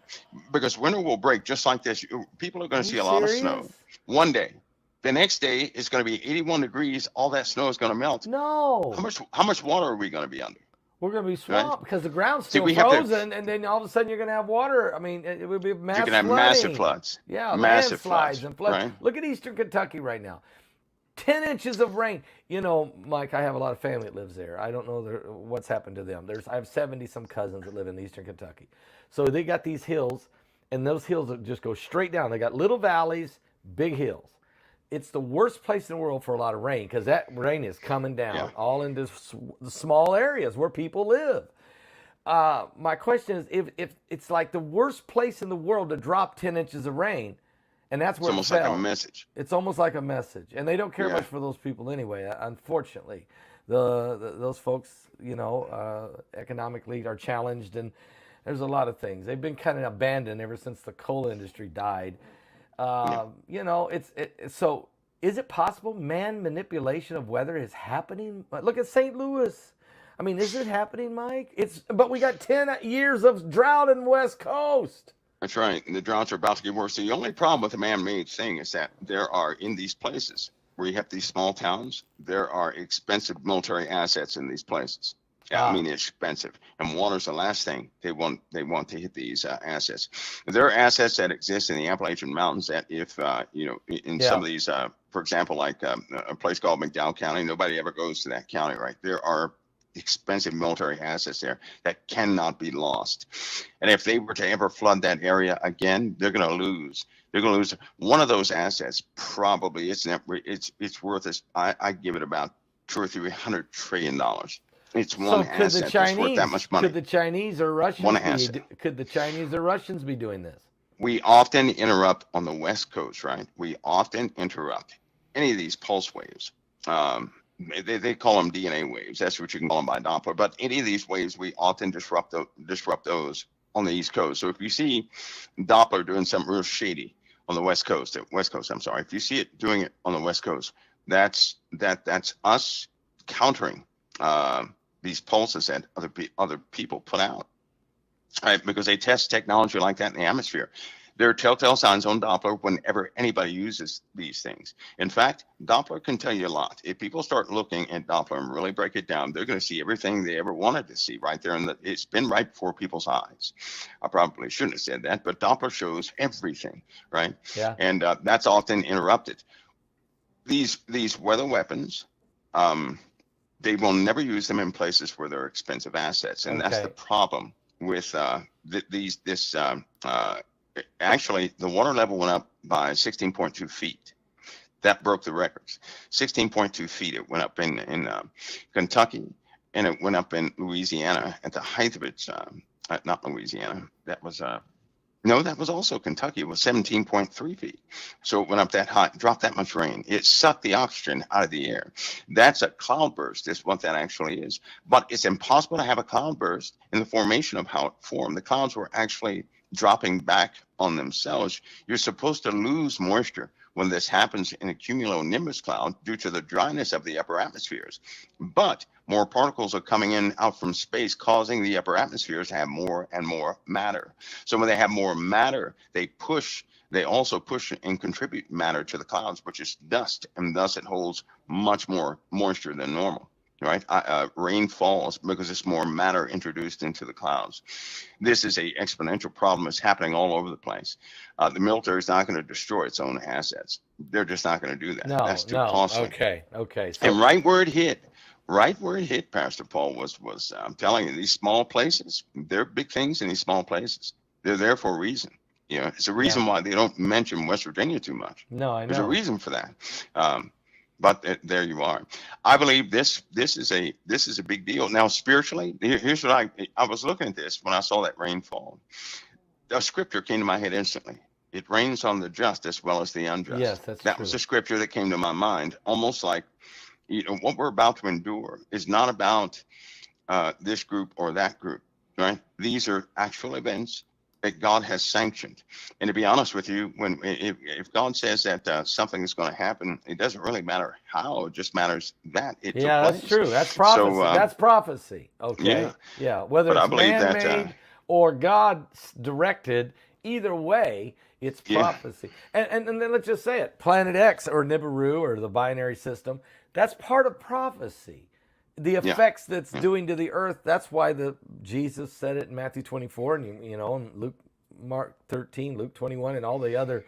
because winter will break just like this, people are going to see a lot of snow one day. The next day is going to be 81 degrees. All that snow is going to melt. No. How much water are we going to be under? We're going to be swamped because the ground's still we frozen, and then all of a sudden you're going to have water. I mean, it would be massive. You're going to have massive floods. Yeah, massive landslides and floods. Right? Look at Eastern Kentucky right now. 10 inches of rain. Mike, I have a lot of family that lives there. I don't know what's happened to them. I have 70-some cousins that live in Eastern Kentucky. So they got these hills, and those hills just go straight down. They got little valleys, big hills. It's the worst place in the world for a lot of rain because that rain is coming down all into the small areas where people live. My question is, if it's like the worst place in the world to drop 10 inches of rain, and that's where it's almost like a message. It's almost like a message, and they don't care much for those people anyway. Unfortunately, those folks, economically are challenged, and there's a lot of things. They've been kind of abandoned ever since the coal industry died. So is it possible man manipulation of weather is happening? Look at St. Louis. I mean, is it happening, Mike? But we got 10 years of drought in the West Coast. That's right. And the droughts are about to get worse. The only problem with the man-made thing is that there are, in these places where you have these small towns, there are expensive military assets in these places. I mean, expensive. And water's the last thing they want to hit these assets. There are assets that exist in the Appalachian Mountains that if, in some of these, for example, like a place called McDowell County, nobody ever goes to that county, right? There are expensive military assets there that cannot be lost. And if they were to ever flood that area again, they're going to lose. They're going to lose one of those assets. Probably it's worth, I give it about $200 or $300 trillion. It's one asset that's worth that much money. Could the Chinese or Russians be doing this? We often interrupt on the West Coast, right? We often interrupt any of these pulse waves. They call them DNA waves. That's what you can call them by Doppler. But any of these waves, we often disrupt those on the East Coast. So if you see Doppler doing something real shady on the West Coast, if you see it doing it on the West Coast, that's us countering these pulses that other people put out, right? Because they test technology like that in the atmosphere. There are telltale signs on Doppler whenever anybody uses these things. In fact, Doppler can tell you a lot. If people start looking at Doppler and really break it down, they're going to see everything they ever wanted to see right there. And it's been right before people's eyes. I probably shouldn't have said that, but Doppler shows everything, right? Yeah. And that's often interrupted. These weather weapons, they will never use them in places where there are expensive assets. And that's the problem with actually, the water level went up by 16.2 feet. That broke the records. 16.2 feet. It went up in Kentucky, and it went up in Louisiana at the height of its. Not Louisiana. That was also Kentucky. It was 17.3 feet. So it went up that high, dropped that much rain. It sucked the oxygen out of the air. That's a cloudburst, is what that actually is. But it's impossible to have a cloudburst in the formation of how it formed. The clouds were actually dropping back on themselves. You're supposed to lose moisture when this happens in a cumulonimbus cloud due to the dryness of the upper atmospheres. But more particles are coming in out from space, causing the upper atmospheres to have more and more matter. So when they have more matter, they also push and contribute matter to the clouds, which is dust, and thus it holds much more moisture than normal. Right? Rain falls because there's more matter introduced into the clouds. This is an exponential problem. It's happening all over the place. The military is not going to destroy its own assets. They're just not going to do that. That's too costly. Okay. And right where it hit right where it hit, Pastor Paul, was I'm telling you, these small places, there are big things in these small places. They're there for a reason. You know, it's a Yeah. reason why they don't mention West Virginia too much. No, I There's a know. reason for that. Um, but there you are. I believe this is a big deal. Now spiritually, here's what I was looking at this when I saw that rainfall. A scripture came to my head instantly. It rains on the just as well as the Yes, unjust. that's That true. was the scripture that came to my mind, almost like, you know, what we're about to endure is not about this group or that group, right? These are actual events that God has sanctioned. And to be honest with you, when if God says that something is going to happen, it doesn't really matter how. It just matters that it took Yeah, that's place. true. That's So prophecy. That's prophecy. yeah, Okay. Yeah. Whether but I it's believe man that made or God directed, either way, it's yeah, prophecy. And then let's just say it Planet X or Nibiru or the binary system, that's part of prophecy. The yeah, effects that's yeah, doing to the earth, that's why Jesus said it in Matthew 24 and, and Luke, Mark 13, Luke 21, and all the other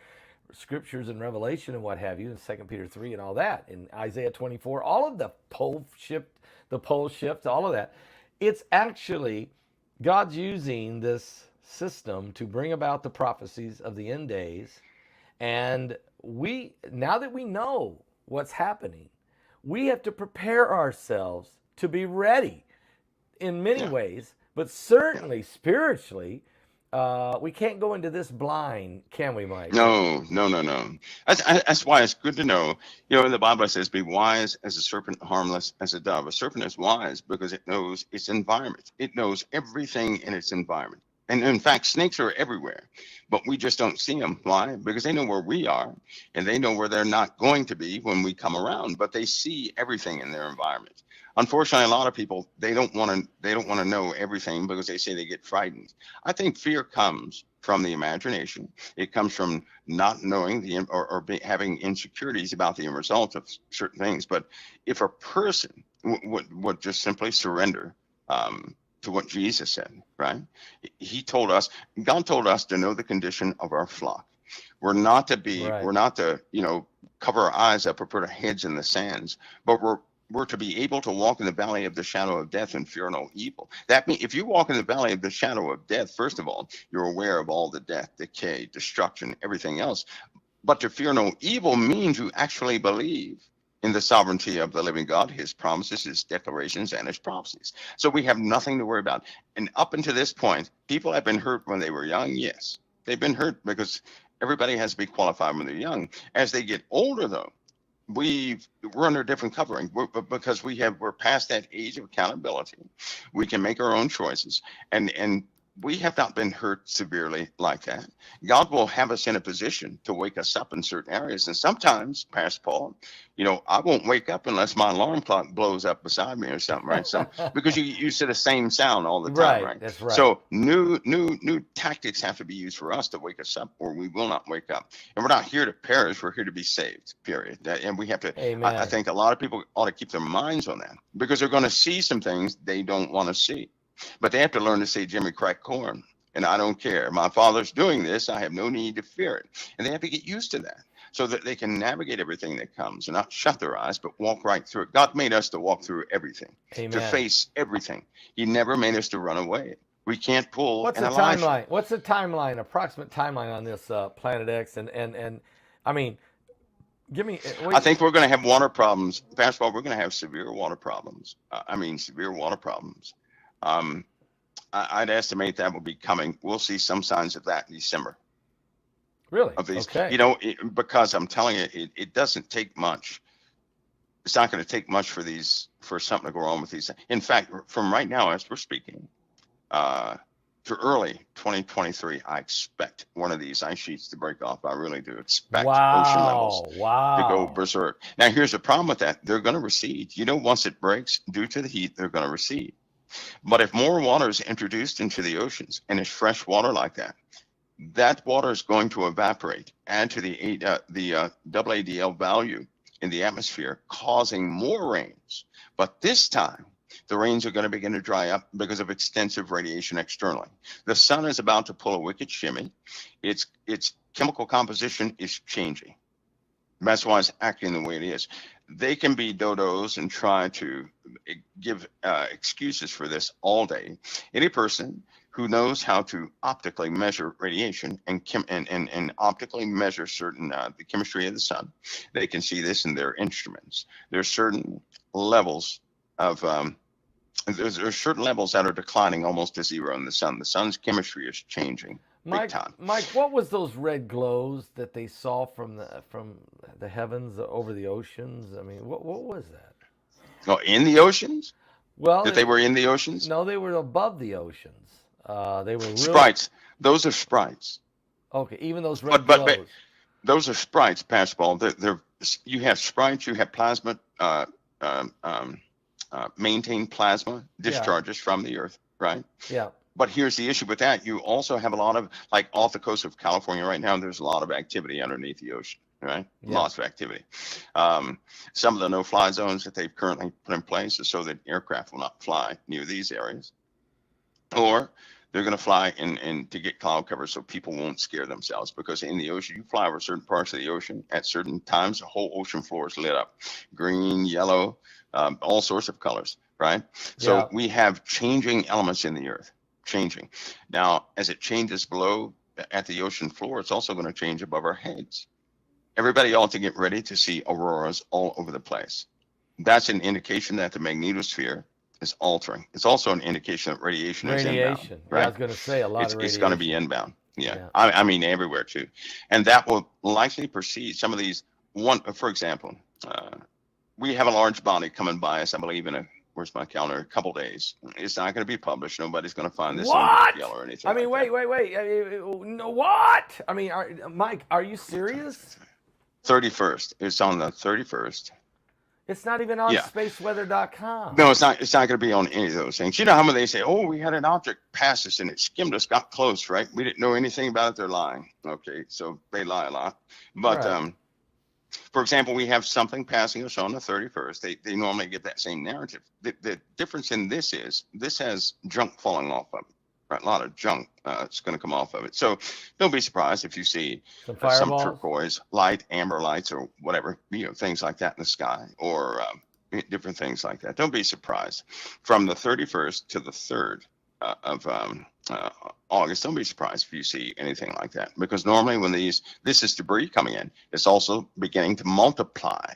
scriptures and Revelation and what have you, and 2 Peter 3 and all that, in Isaiah 24, all of the pole shift, all of that. It's actually God's using this system to bring about the prophecies of the end days. And now that we know what's happening, we have to prepare ourselves to be ready in many yeah. ways, but Yeah. certainly spiritually, we can't go into this blind, can we, Mike? No, no, no, no. That's why it's good to know. You know, in the Bible it says, "Be wise as a serpent, harmless as a dove." A serpent is wise because it knows its environment. It knows everything in its environment. And in fact, snakes are everywhere, but we just don't see them. Why? Because they know where we are, and they know where they're not going to be when we come around. But they see everything in their environment. Unfortunately, a lot of people they don't want to know everything because they say they get frightened. I think fear comes from the imagination. It comes from not knowing having insecurities about the end result of certain things. But if a person would just simply surrender to what Jesus said, right? He told us, God told us to know the condition of our flock. Right. We're not to, cover our eyes up or put our heads in the sands, but we're to be able to walk in the valley of the shadow of death and fear no evil. That means if you walk in the valley of the shadow of death, first of all, you're aware of all the death, decay, destruction, everything else. But to fear no evil means you actually believe in the sovereignty of the living God, his promises, his declarations, and his prophecies. So we have nothing to worry about. And up until this point, people have been hurt when they were young. Yes, they've been hurt because everybody has to be qualified when they're young. As they get older, though, we're under a different covering because we're past that age of accountability. We can make our own choices, and we have not been hurt severely like that. God will have us in a position to wake us up in certain areas, and sometimes, Pastor Paul, I won't wake up unless my alarm clock blows up beside me or something, right? Because you used to the same sound all the time, Right. right? That's right. So new tactics have to be used for us to wake us up, or we will not wake up. And we're not here to perish; we're here to be saved. Period. And we have to. I Amen. think a lot of people ought to keep their minds on that because they're going to see some things they don't want to see, but they have to learn to say, "Jimmy crack corn." And I don't care. My father's doing this. I have no need to fear it. And they have to get used to that so that they can navigate everything that comes and not shut their eyes, but walk right through it. God made us to walk through everything, to Amen. face everything. He never made us to run away. We can't pull What's an the Elijah. timeline? What's the timeline? Approximate timeline on this Planet X? And I mean, give me. I think we're going to have water problems. Pastor Paul, we're going to have severe water problems. Severe water problems. Um, I'd estimate that will be coming. We'll see some signs of that in December Really? of these, Okay. because I'm telling you, it doesn't take much. It's not going to take much for something to go wrong with these. In fact, from right now, as we're speaking, to early 2023, I expect one of these ice sheets to break off. I really do expect ocean levels Wow. to go Wow. berserk. Now, here's the problem with that. They're going to recede. Once it breaks due to the heat, they're going to recede. But if more water is introduced into the oceans and it's fresh water like that, that water is going to evaporate, add to the WADL value in the atmosphere, causing more rains. But this time, the rains are going to begin to dry up because of extensive radiation externally. The sun is about to pull a wicked shimmy. Its chemical composition is changing. That's why it's acting the way it is. they can be dodos and try to give excuses for this all day. Any person who knows how to optically measure radiation and optically measure certain the chemistry of the sun, they can see this in their instruments. There's certain levels of there's certain levels that are declining almost to zero in the sun. The sun's chemistry is changing big time. Mike, what was those red glows that they saw from the heavens over the oceans? I mean, what was that? Oh, in the oceans? Well, That they were in the oceans? No, they were above the oceans. They were really... Sprites. Those are sprites. Okay, even those red glows. But those are sprites, Paul. You have sprites. You have plasma. Maintain plasma discharges from the earth, right? Yeah. But here's the issue with that. You also have a lot of, like off the coast of California right now, there's a lot of activity underneath the ocean, right? Yeah. Lots of activity. Some of the no-fly zones that they've currently put in place is so that aircraft will not fly near these areas. Or they're going to fly in to get cloud cover so people won't scare themselves, because in the ocean, you fly over certain parts of the ocean at certain times, the whole ocean floor is lit up. Green, yellow, all sorts of colors, right? So we have changing elements in the earth, changing. Now, as it changes below at the ocean floor, it's also going to change above our heads. Everybody ought to get ready to see auroras all over the place. That's an indication that the magnetosphere is altering. It's also an indication that radiation is inbound. Right? Yeah, I was going to say a lot of radiation. It's going to be inbound. Yeah. I mean, everywhere too. And that will likely precede some of these. For example, we have a large body coming by us, I believe, where's my calendar? A couple days. It's not going to be published. Nobody's going to find this on yellow or anything. I mean, wait. No, what? I mean, Mike, are you serious? 31st. It's on the 31st. It's not even on spaceweather.com. No, it's not. It's not going to be on any of those things. You know how when they say, "Oh, we had an object pass us and it skimmed us, got close," right? We didn't know anything about it. They're lying. Okay, so they lie a lot. But right. For example, we have something passing us on the 31st. They normally get that same narrative. The difference in this is this has junk falling off of it. Right, a lot of junk is going to come off of it. So don't be surprised if you see some turquoise light, amber lights, or whatever, things like that in the sky, or different things like that. Don't be surprised. From the 31st to the 3rd of August, don't be surprised if you see anything like that, because normally when this is debris coming in, it's also beginning to multiply.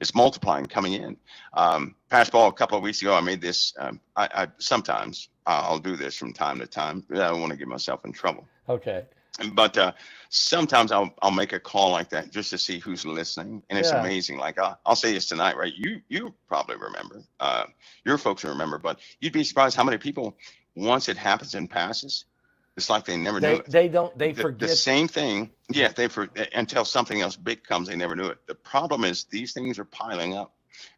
It's multiplying coming in. Paul, a couple of weeks ago, I made this. I sometimes I'll do this from time to time. I don't want to get myself in trouble. Okay. But sometimes I'll make a call like that just to see who's listening, and it's amazing. Like I'll say this tonight, right? You probably remember, your folks remember, but you'd be surprised how many people, once it happens and passes, it's like they never knew it. They forget the same thing. Yeah, until something else big comes, they never knew it. The problem is these things are piling up,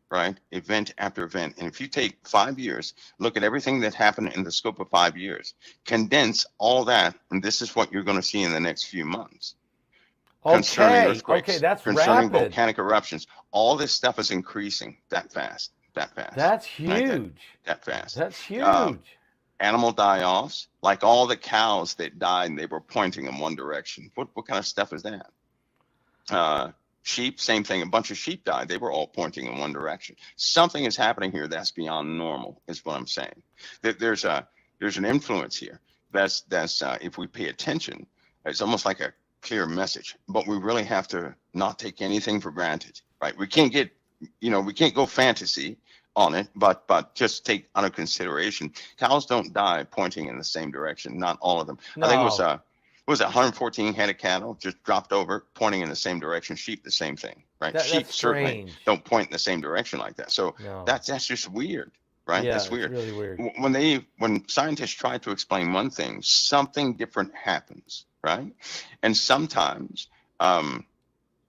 right? Event after event. And if you take 5 years, look at everything that happened in the scope of 5 years, condense all that, and this is what you're going to see in the next few months. Concerning earthquakes, that's concerning rapid. Volcanic eruptions, all this stuff is increasing that fast. That's huge. Right? That fast. That's huge. Animal die-offs, like all the cows that died and they were pointing in one direction. What kind of stuff is that? Sheep, same thing. A bunch of sheep died. They were all pointing in one direction. Something is happening here that's beyond normal, is what I'm saying. There's an influence here. That's if we pay attention, it's almost like a clear message. But we really have to not take anything for granted, right? We can't go fantasy on it, but just take under consideration. Cows don't die pointing in the same direction. Not all of them. No. I think it was 114 head of cattle just dropped over, pointing in the same direction. Sheep, the same thing, right? Sheep certainly don't point in the same direction like that. So that's just weird, right? Yeah, that's weird. It's really weird. When scientists try to explain one thing, something different happens, right? And sometimes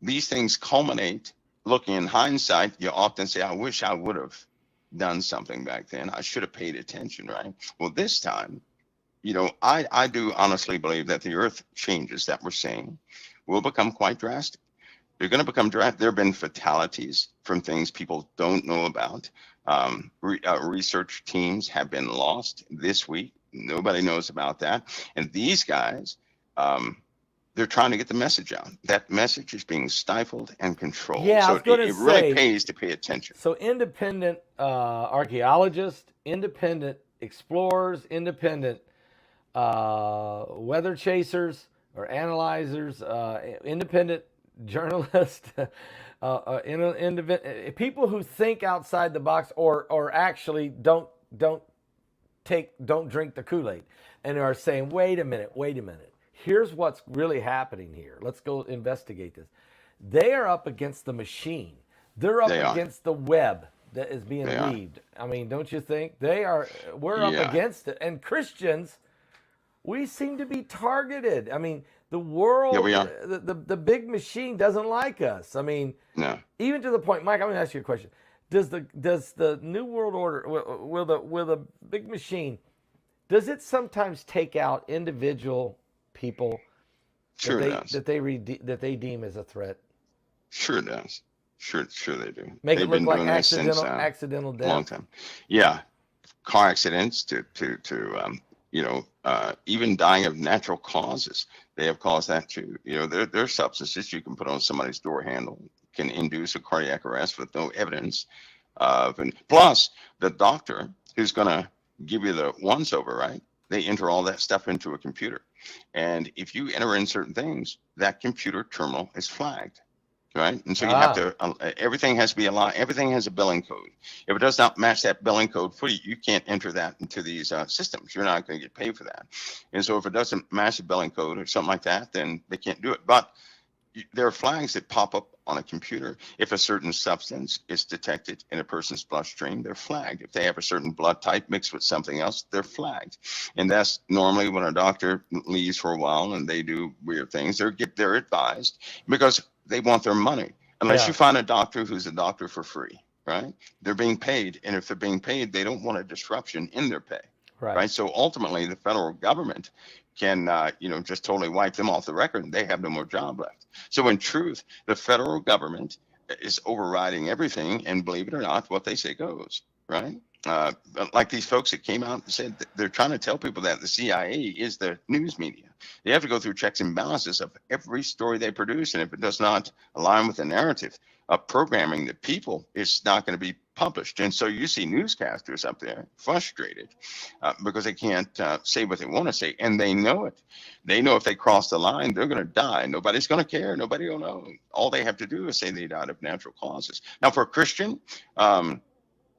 these things culminate. Looking in hindsight, you often say, "I wish I would have done something back then. I should have paid attention," right? Well, this time, I do honestly believe that the earth changes that we're seeing will become quite drastic. They're going to become drastic. There have been fatalities from things people don't know about. Research teams have been lost this week. Nobody knows about that. And these guys, they're trying to get the message out. That message is being stifled and controlled. Yeah, I So was going to it really say, pays to pay attention. so independent archaeologists, independent explorers, independent weather chasers or analyzers, independent journalists, people who think outside the box or actually don't drink the Kool-Aid and are saying, wait a minute. Here's what's really happening here. Let's go investigate this. They are up against the machine. They're up against the web that is being weaved. I mean, don't you think? We're up against it. And Christians, we seem to be targeted. I mean, the world, the big machine doesn't like us. I mean, no. Even to the point, Mike, I'm going to ask you a question. Does the New World Order, will the big machine, does it sometimes take out individual people that they deem as a threat? Sure it does. Sure they do. Make it look like accidental death. A long time. Yeah, car accidents to even dying of natural causes. They have caused that too. There are substances you can put on somebody's door handle can induce a cardiac arrest with no evidence of, and plus the doctor who's going to give you the once over, right? They enter all that stuff into a computer. And if you enter in certain things, that computer terminal is flagged, right? And so you have to, everything has to be aligned. Everything has a billing code. If it does not match that billing code for you, you can't enter that into these systems. You're not going to get paid for that. And so if it doesn't match the billing code or something like that, then they can't do it. But there are flags that pop up on a computer. If a certain substance is detected in a person's bloodstream, they're flagged. If they have a certain blood type mixed with something else, they're flagged. And that's normally when a doctor leaves for a while and they do weird things. They're advised because they want their money. Unless you find a doctor who's a doctor for free, right? They're being paid. And if they're being paid, they don't want a disruption in their pay. Right. So ultimately, the federal government can, just totally wipe them off the record, and they have no more job left. So in truth, the federal government is overriding everything, and believe it or not, what they say goes, right? Like these folks that came out and said they're trying to tell people that the CIA is the news media. They have to go through checks and balances of every story they produce, and if it does not align with the narrative of programming the people, it's not going to be published. And so you see newscasters up there frustrated because they can't say what they want to say, and they know it. They know if they cross the line, they're going to die. Nobody's going to care. Nobody will know. All they have to do is say they died of natural causes. Now, for a Christian,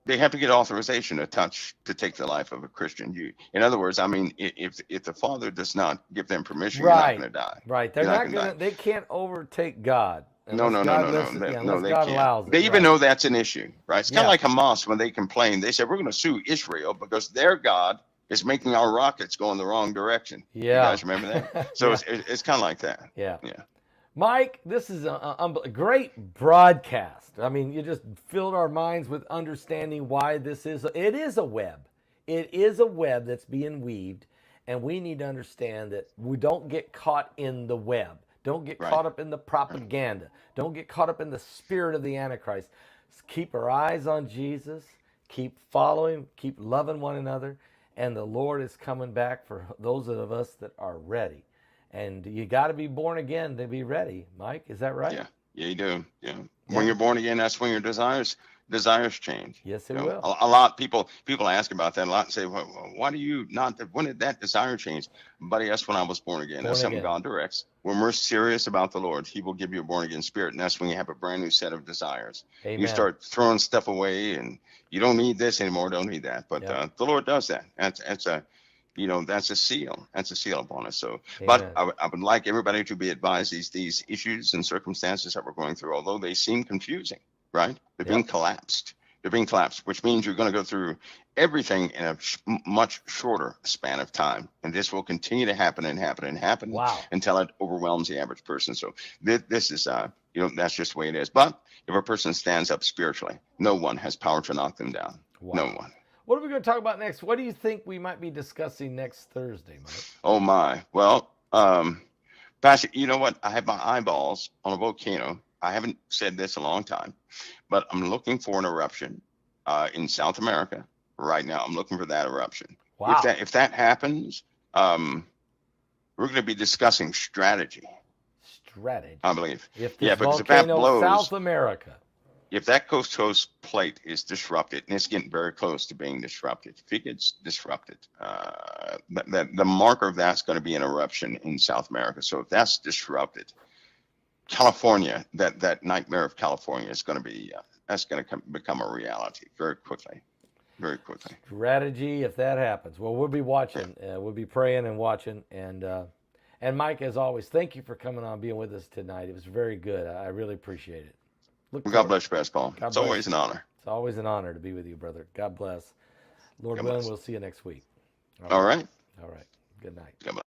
they have to get authorization to take the life of a Christian. In other words, I mean, if the Father does not give them permission, you're not going to die. Right. They're not going to. They can't overtake God. No. They can't. They even know that's an issue, right? It's kind of like Hamas when they complain. They said, we're going to sue Israel because their God is making our rockets go in the wrong direction. Yeah. You guys remember that? So it's kind of like that. Yeah. Mike, this is a great broadcast. I mean, you just filled our minds with understanding why it is a web. It is a web that's being weaved, and we need to understand that we don't get caught in the web. Don't get caught up in the propaganda. Don't get caught up in the spirit of the Antichrist. Keep our eyes on Jesus. Keep following. Keep loving one another. And the Lord is coming back for those of us that are ready. And you got to be born again to be ready, Mike. Is that right? Yeah, you do. Yeah. When you're born again, that's when your desires change. Yes, it will. A lot people ask about that a lot and say, well, why do you not? When did that desire change? Buddy, that's when I was born again. That's something God directs. When we're serious about the Lord, He will give you a born again spirit, and that's when you have a brand new set of desires. Amen. You start throwing stuff away, and you don't need this anymore. Don't need that. But the Lord does that. That's a seal. That's a seal upon us. So, but I would like everybody to be advised these issues and circumstances that we're going through, although they seem confusing, right? They're being collapsed. They're being collapsed, which means you're going to go through everything in a much shorter span of time. And this will continue to happen and happen and happen until it overwhelms the average person. So this is, that's just the way it is. But if a person stands up spiritually, no one has power to knock them down. No one. What are we going to talk about next? What do you think we might be discussing next Thursday, Mike? Oh, my. Well, Pastor, you know what? I have my eyeballs on a volcano. I haven't said this a long time, but I'm looking for an eruption in South America right now. I'm looking for that eruption. Wow. If that happens, we're going to be discussing strategy Strategy. I believe. If this Yeah, because if that volcano, blows, South America. if that coast to coast plate is disrupted, and it's getting very close to being disrupted, if it gets disrupted, the marker of that's going to be an eruption in South America. So if that's disrupted, California, that nightmare of California is going to be that's going to become a reality very quickly, very quickly. Strategy if that happens. Well, we'll be watching. We'll be praying and watching. And Mike, as always, thank you for coming on, being with us tonight. It was very good. I really appreciate it. Well, God bless you, Pastor Paul. God It's bless always you. an honor. It's always an honor to be with you, brother. God bless. Lord God willing, bless. we'll see you next week. All right. All right. Good night. God bless.